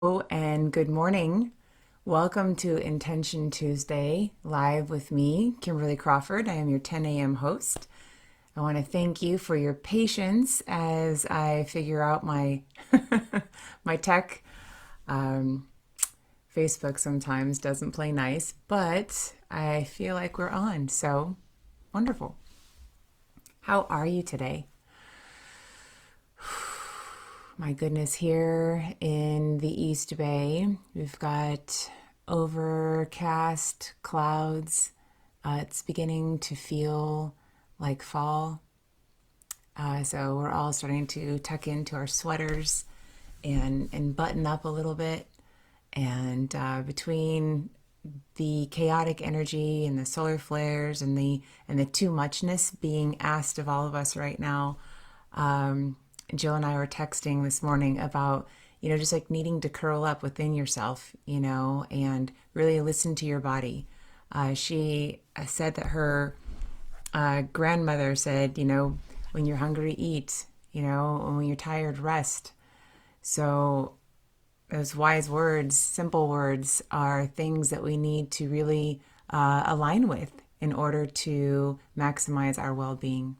Hello and good morning. Welcome to Intention Tuesday, live with me, Kimberly Crawford. I am your 10 a.m. host. I want to thank you for your patience as I figure out my my tech. Um, Facebook sometimes doesn't play nice, but I feel like we're on, so wonderful. How are you today? My goodness, here in the East Bay, we've got overcast clouds. It's beginning to feel like fall. So we're all starting to tuck into our sweaters and button up a little bit. And between the chaotic energy and the solar flares and the too muchness being asked of all of us right now, Jill and I were texting this morning about, just like needing to curl up within yourself, and really listen to your body. She said that her grandmother said, when you're hungry, eat, and when you're tired, rest. So those wise words, simple words, are things that we need to really align with in order to maximize our well being.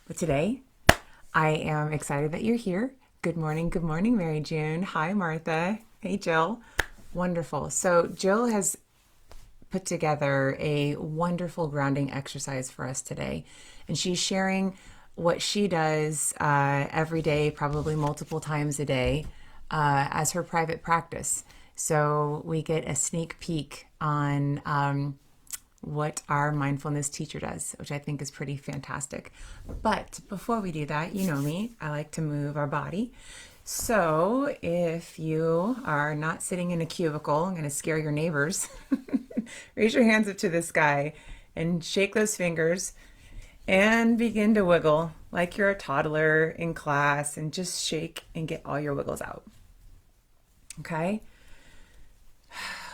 But today, I am excited that you're here. Good morning, Mary June. Hi, Martha. Hey, Jill. Wonderful. So, Jill has put together a wonderful grounding exercise for us today, and she's sharing what she does every day, probably multiple times a day, as her private practice. So, we get a sneak peek on what our mindfulness teacher does, which I think is pretty fantastic. But before we do that, you know me, I like to move our body. So if you are not sitting in a cubicle, I'm going to scare your neighbors. Raise your hands up to the sky and shake those fingers and begin to wiggle like you're a toddler in class, and just shake and get all your wiggles out. Okay?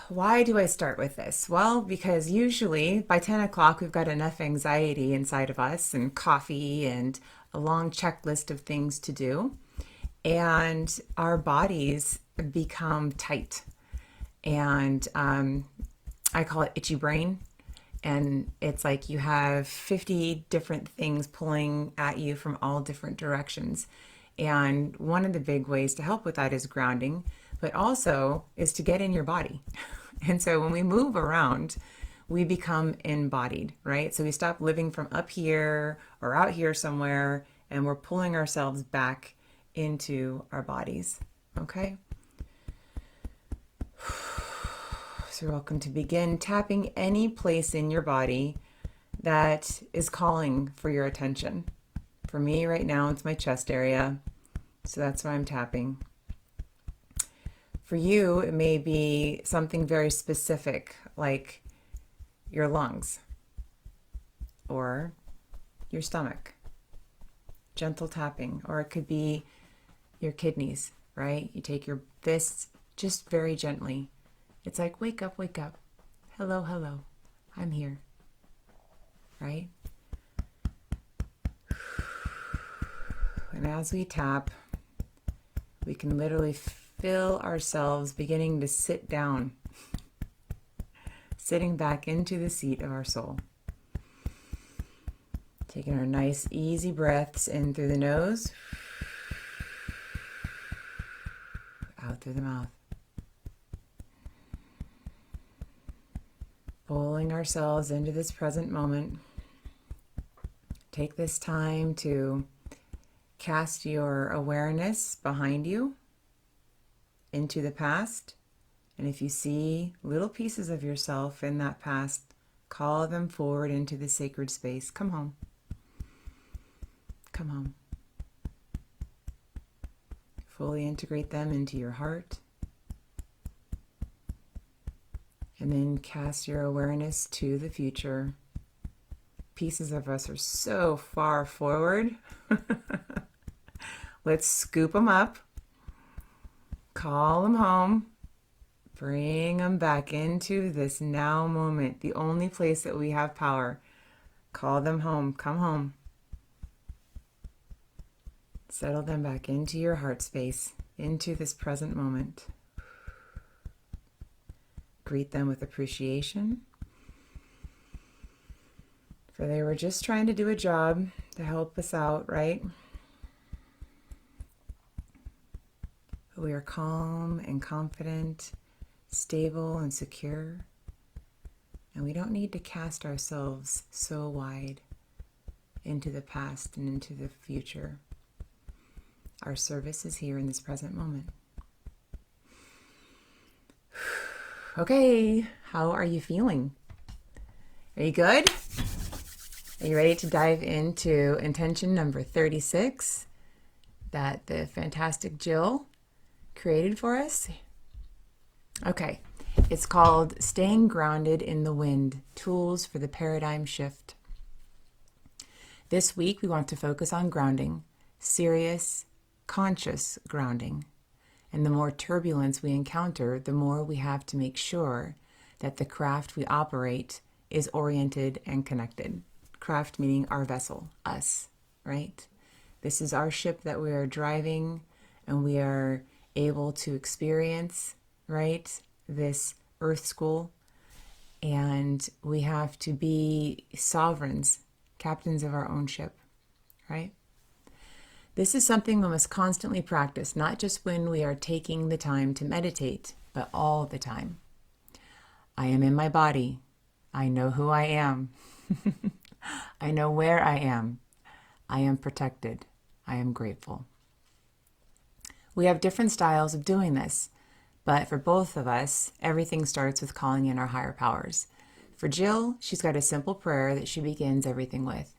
Why do I start with this? Well, because usually by 10 o'clock, we've got enough anxiety inside of us and coffee and a long checklist of things to do. And our bodies become tight. And I call it itchy brain. And it's like you have 50 different things pulling at you from all different directions. And one of the big ways to help with that is grounding, but also is to get in your body. And so when we move around, we become embodied, right? So we stop living from up here or out here somewhere, and we're pulling ourselves back into our bodies, okay? So you're welcome to begin tapping any place in your body that is calling for your attention. For me right now, it's my chest area, so that's why I'm tapping. For you, it may be something very specific, like your lungs or your stomach, gentle tapping, or it could be your kidneys, right? You take your fists just very gently. It's like, wake up, wake up. Hello, hello. I'm here, right? And as we tap, we can literally feel ourselves beginning to sit down, sitting back into the seat of our soul. Taking our nice, easy breaths in through the nose, out through the mouth. Pulling ourselves into this present moment. Take this time to cast your awareness behind you into the past. And if you see little pieces of yourself in that past, call them forward into the sacred space. Come home. Come home. Fully integrate them into your heart. And then cast your awareness to the future. Pieces of us are so far forward. Let's scoop them up. Call them home. Bring them back into this now moment, the only place that we have power. Call them home. Come home. Settle them back into your heart space. into this present moment. Greet them with appreciation, for they were just trying to do a job to help us out, right? We are calm and confident, stable and secure, and we don't need to cast ourselves so wide into the past and into the future. Our service is here in this present moment. Okay, how are you feeling? Are you good? Are you ready to dive into intention number 36 that the fantastic Jill created for us? Okay, it's called Staying Grounded in the Wind, Tools for the Paradigm Shift. This week we want to focus on grounding, serious, conscious grounding. And the more turbulence we encounter, the more we have to make sure that the craft we operate is oriented and connected. Craft meaning our vessel, us, right? This is our ship that we are driving, and we are able to experience, right, this earth school. And we have to be sovereigns, captains of our own ship, right? This is something we must constantly practice, not just when we are taking the time to meditate, but all the time. I am in my body. I know who I am. I know where I am. I am protected. I am grateful. We have different styles of doing this, but for both of us, everything starts with calling in our higher powers. For Jill, she's got a simple prayer that she begins everything with.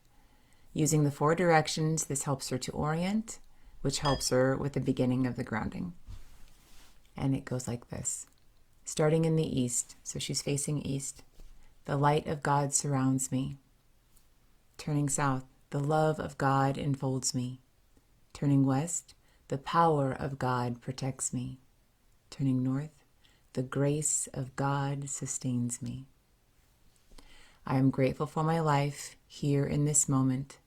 Using the 4 directions, this helps her to orient, which helps her with the beginning of the grounding. And it goes like this. Starting in the east, so she's facing east. The light of God surrounds me. Turning south, the love of God enfolds me. Turning west, the power of God protects me. Turning north, the grace of God sustains me. I am grateful for my life here in this moment.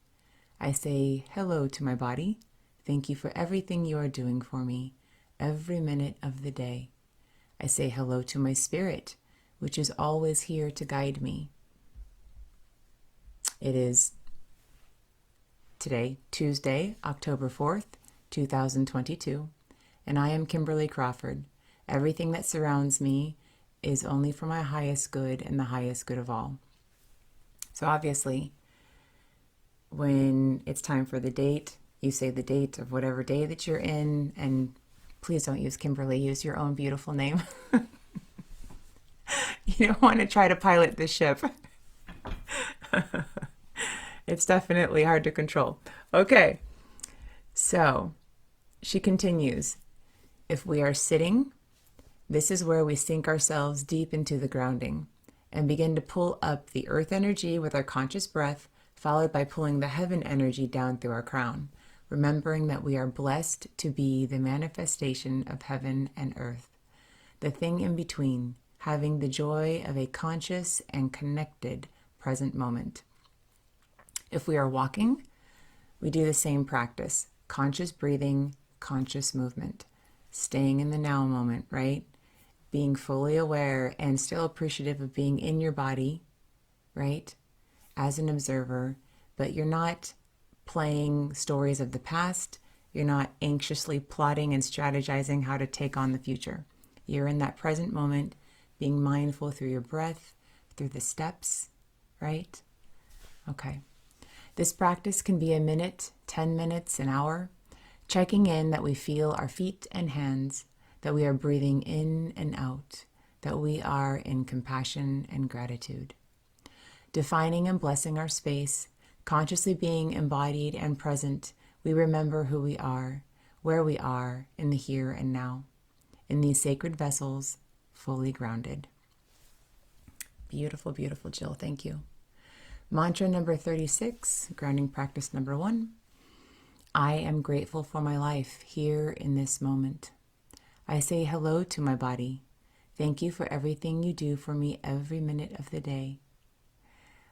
I say hello to my body. Thank you for everything you are doing for me every minute of the day. I say hello to my spirit, which is always here to guide me. It is today, Tuesday, October 4th, 2022, and I am Kimberly Crawford. Everything that surrounds me is only for my highest good and the highest good of all. So obviously, when it's time for the date, you say the date of whatever day that you're in, and please don't use Kimberly, use your own beautiful name. You don't want to try to pilot this ship. It's definitely hard to control. Okay, so she continues. If we are sitting, this is where we sink ourselves deep into the grounding and begin to pull up the earth energy with our conscious breath, followed by pulling the heaven energy down through our crown, remembering that we are blessed to be the manifestation of heaven and earth, the thing in between, having the joy of a conscious and connected present moment. If we are walking, we do the same practice, conscious breathing, conscious movement, staying in the now moment, right? Being fully aware and still appreciative of being in your body, right? As an observer, but you're not playing stories of the past. You're not anxiously plotting and strategizing how to take on the future. You're in that present moment, being mindful through your breath, through the steps, right? Okay. This practice can be a minute, 10 minutes, an hour, checking in that we feel our feet and hands, that we are breathing in and out, that we are in compassion and gratitude. Defining and blessing our space, consciously being embodied and present, we remember who we are, where we are in the here and now, in these sacred vessels, fully grounded. Beautiful, beautiful, Jill. Thank you. Mantra number 36, grounding practice number 1. I am grateful for my life here in this moment. I say hello to my body. Thank you for everything you do for me every minute of the day.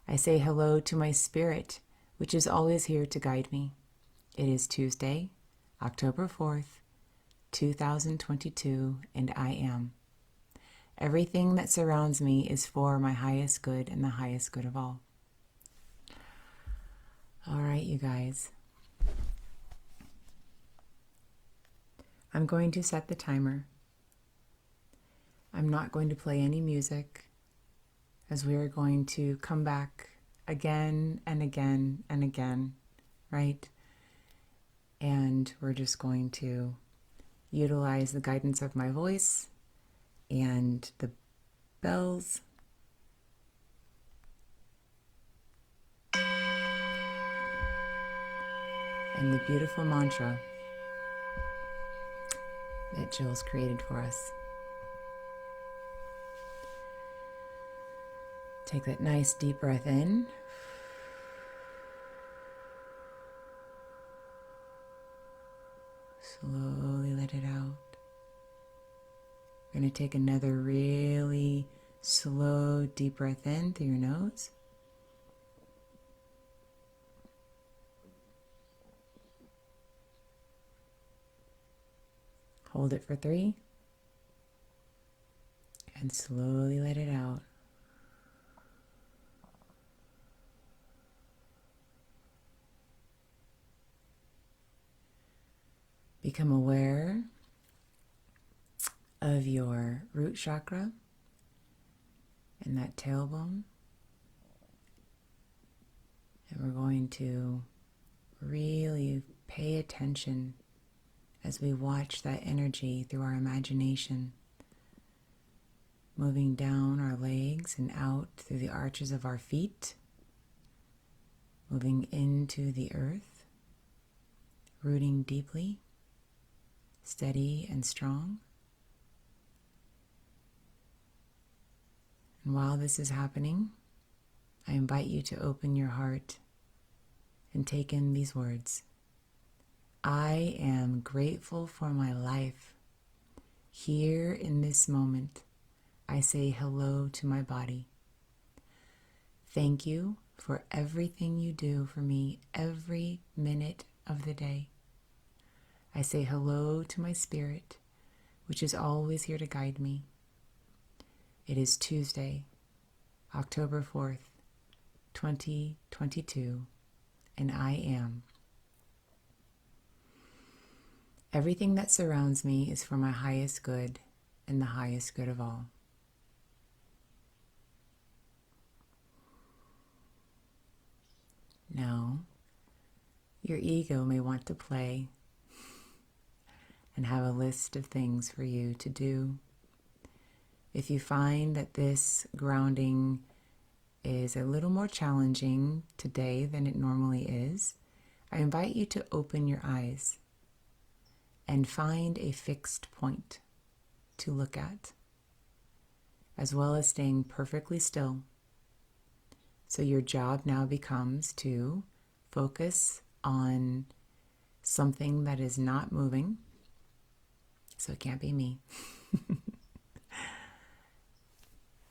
I say hello to my spirit, which is always here to guide me. It is Tuesday, October 4th, 2022, and I am. Everything that surrounds me is for my highest good and the highest good of all. All right, you guys. I'm going to set the timer. I'm not going to play any music, as we are going to come back again and again and again, right? And we're just going to utilize the guidance of my voice and the bells and the beautiful mantra that Jill's created for us. Take that nice deep breath in. Slowly let it out. We're going to take another really slow deep breath in through your nose. Hold it for 3. And slowly let it out. Become aware of your root chakra and that tailbone. And we're going to really pay attention as we watch that energy through our imagination, moving down our legs and out through the arches of our feet, moving into the earth, rooting deeply, steady and strong. And while this is happening, I invite you to open your heart and take in these words. I am grateful for my life. Here in this moment, I say hello to my body. Thank you for everything you do for me every minute of the day. I say hello to my spirit, which is always here to guide me. It is Tuesday, October 4th, 2022, and I am. Everything that surrounds me is for my highest good and the highest good of all. Now, your ego may want to play and have a list of things for you to do. If you find that this grounding is a little more challenging today than it normally is, I invite you to open your eyes and find a fixed point to look at, as well as staying perfectly still. So your job now becomes to focus on something that is not moving. So it can't be me.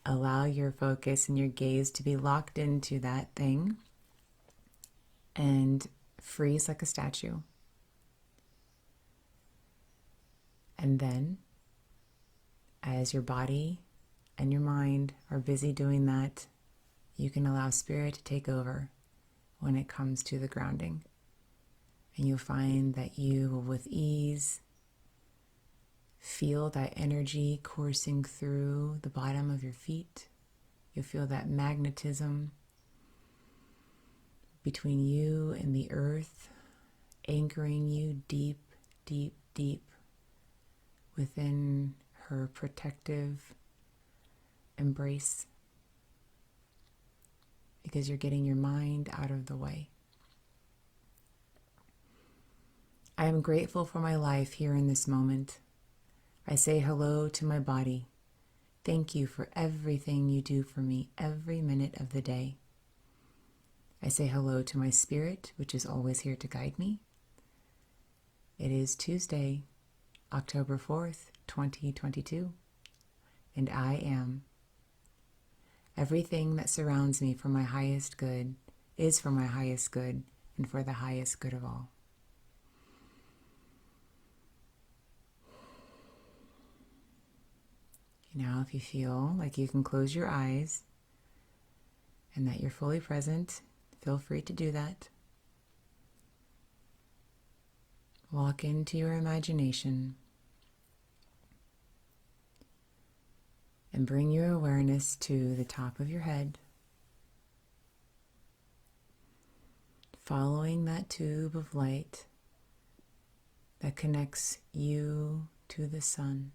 Allow your focus and your gaze to be locked into that thing and freeze like a statue. And then, as your body and your mind are busy doing that, you can allow spirit to take over when it comes to the grounding. And you'll find that you will, with ease, feel that energy coursing through the bottom of your feet. You'll feel that magnetism between you and the earth, anchoring you deep, deep, deep within her protective embrace, because you're getting your mind out of the way. I am grateful for my life here in this moment. I say hello to my body. Thank you for everything you do for me every minute of the day. I say hello to my spirit, which is always here to guide me. It is Tuesday, October 4th, 2022, and I am. Everything that surrounds me for my highest good is for my highest good and for the highest good of all. Now, if you feel like you can close your eyes and that you're fully present, feel free to do that. Walk into your imagination and bring your awareness to the top of your head, following that tube of light that connects you to the sun,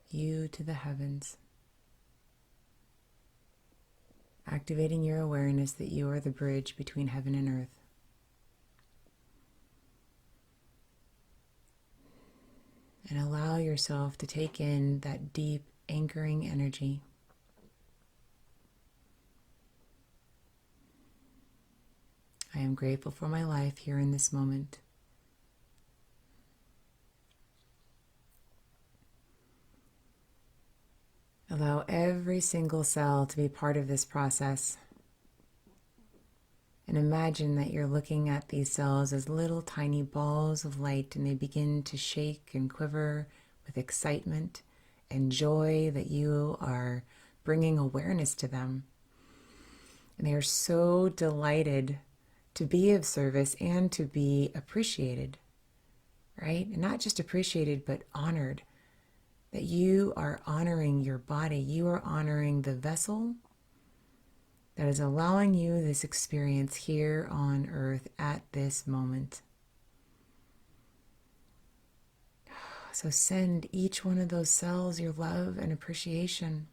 you to the heavens, activating your awareness that you are the bridge between heaven and earth. And allow yourself to take in that deep, anchoring energy. I am grateful for my life here in this moment. Allow every single cell to be part of this process. And imagine that you're looking at these cells as little tiny balls of light, and they begin to shake and quiver with excitement and joy that you are bringing awareness to them. And they are so delighted to be of service and to be appreciated, right? And not just appreciated, but honored. That you are honoring your body. You are honoring the vessel that is allowing you this experience here on earth at this moment. So send each one of those cells your love and appreciation.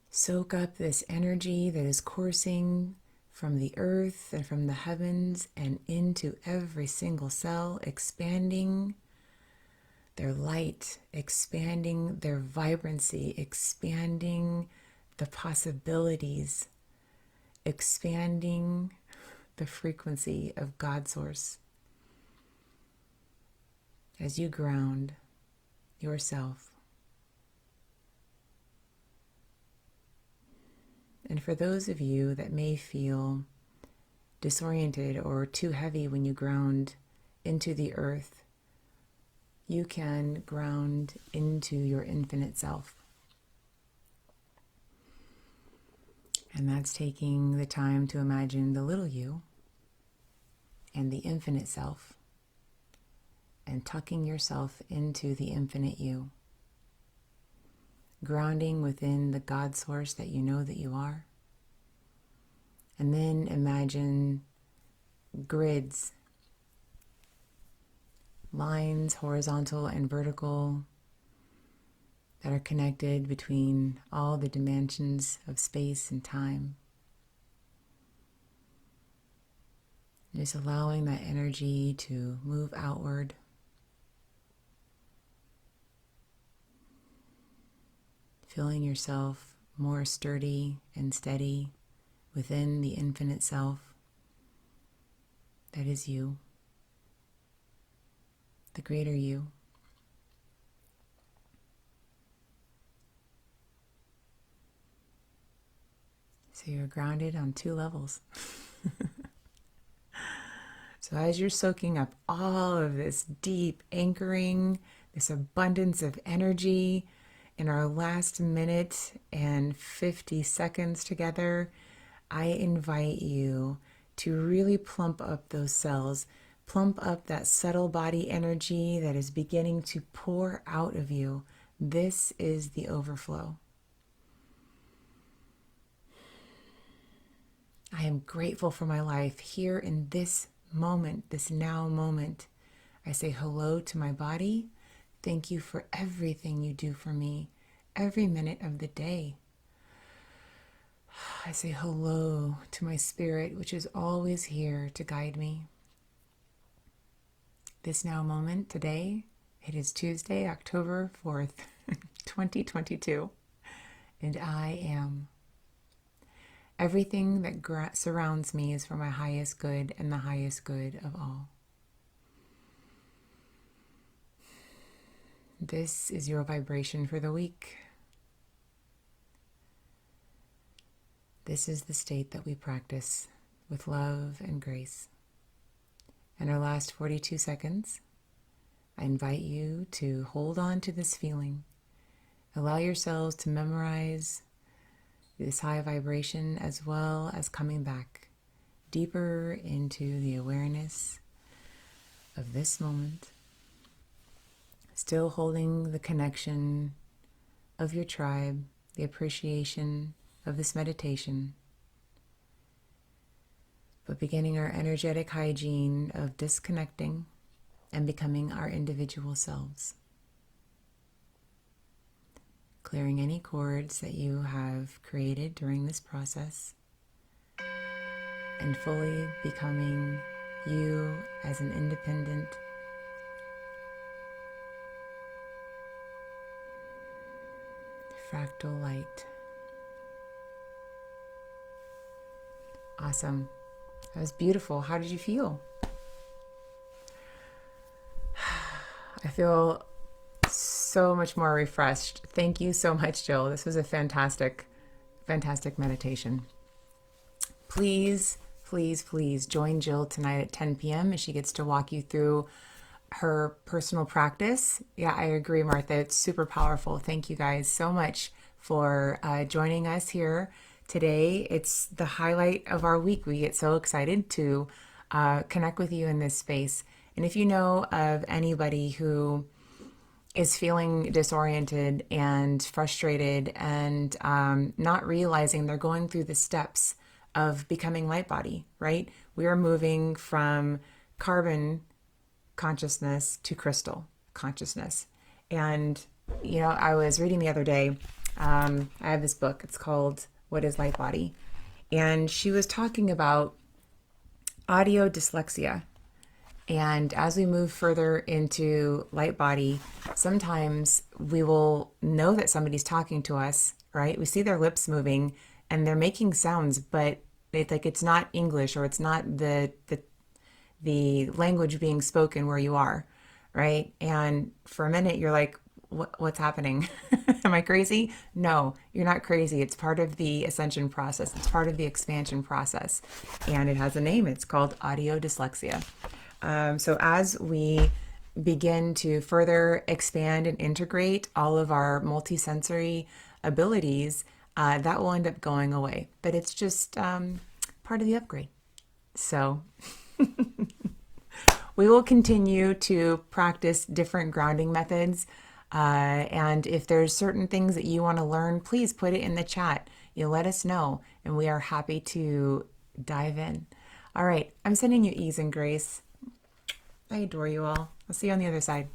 Soak up this energy that is coursing from the earth and from the heavens and into every single cell, expanding their light, expanding their vibrancy, expanding the possibilities, expanding the frequency of God Source as you ground yourself. And for those of you that may feel disoriented or too heavy when you ground into the earth, you can ground into your infinite self. And that's taking the time to imagine the little you and the infinite self and tucking yourself into the infinite you. Grounding within the God Source that you know that you are. And then imagine grids, lines, horizontal and vertical, that are connected between all the dimensions of space and time. Just allowing that energy to move outward. Feeling yourself more sturdy and steady within the infinite self that is you, the greater you. So you're grounded on 2 levels. So as you're soaking up all of this deep anchoring, this abundance of energy, in our last minute and 50 seconds together, I invite you to really plump up those cells, plump up that subtle body energy that is beginning to pour out of you. This is the overflow. I am grateful for my life here in this moment, this now moment. I say hello to my body. Thank you for everything you do for me, every minute of the day. I say hello to my spirit, which is always here to guide me. This now moment today, it is Tuesday, October 4th, 2022, and I am. Everything that surrounds me is for my highest good and the highest good of all. This is your vibration for the week. This is the state that we practice with love and grace. In our last 42 seconds, I invite you to hold on to this feeling. Allow yourselves to memorize this high vibration as well as coming back deeper into the awareness of this moment. Still holding the connection of your tribe, the appreciation of this meditation, but beginning our energetic hygiene of disconnecting and becoming our individual selves. Clearing any cords that you have created during this process and fully becoming you as an independent fractal light. Awesome. That was beautiful. How did you feel? I feel so much more refreshed. Thank you so much, Jill. This was a fantastic, fantastic meditation. Please, please, please join Jill tonight at 10 p.m. as she gets to walk you through her personal practice. Yeah, I agree, Martha. It's super powerful. Thank you guys so much for joining us here today. It's the highlight of our week. We get so excited to connect with you in this space. And if you know of anybody who is feeling disoriented and frustrated and not realizing they're going through the steps of becoming light body, right? We are moving from carbon consciousness to crystal consciousness. And, you know, I was reading the other day, I have this book, it's called What is Light Body? And she was talking about audio dyslexia. And as we move further into light body, sometimes we will know that somebody's talking to us, right? We see their lips moving and they're making sounds, but it's not English, or it's not the language being spoken where you are, right? And for a minute you're like, what's happening? Am I crazy? No, you're not crazy. It's part of the ascension process. It's part of the expansion process. And it has a name. It's called audio dyslexia. So as we begin to further expand and integrate all of our multisensory abilities, that will end up going away. But it's just part of the upgrade. So we will continue to practice different grounding methods. And if there's certain things that you want to learn, please put it in the chat. You let us know, and we are happy to dive in. All right, I'm sending you ease and grace. I adore you all. I'll see you on the other side.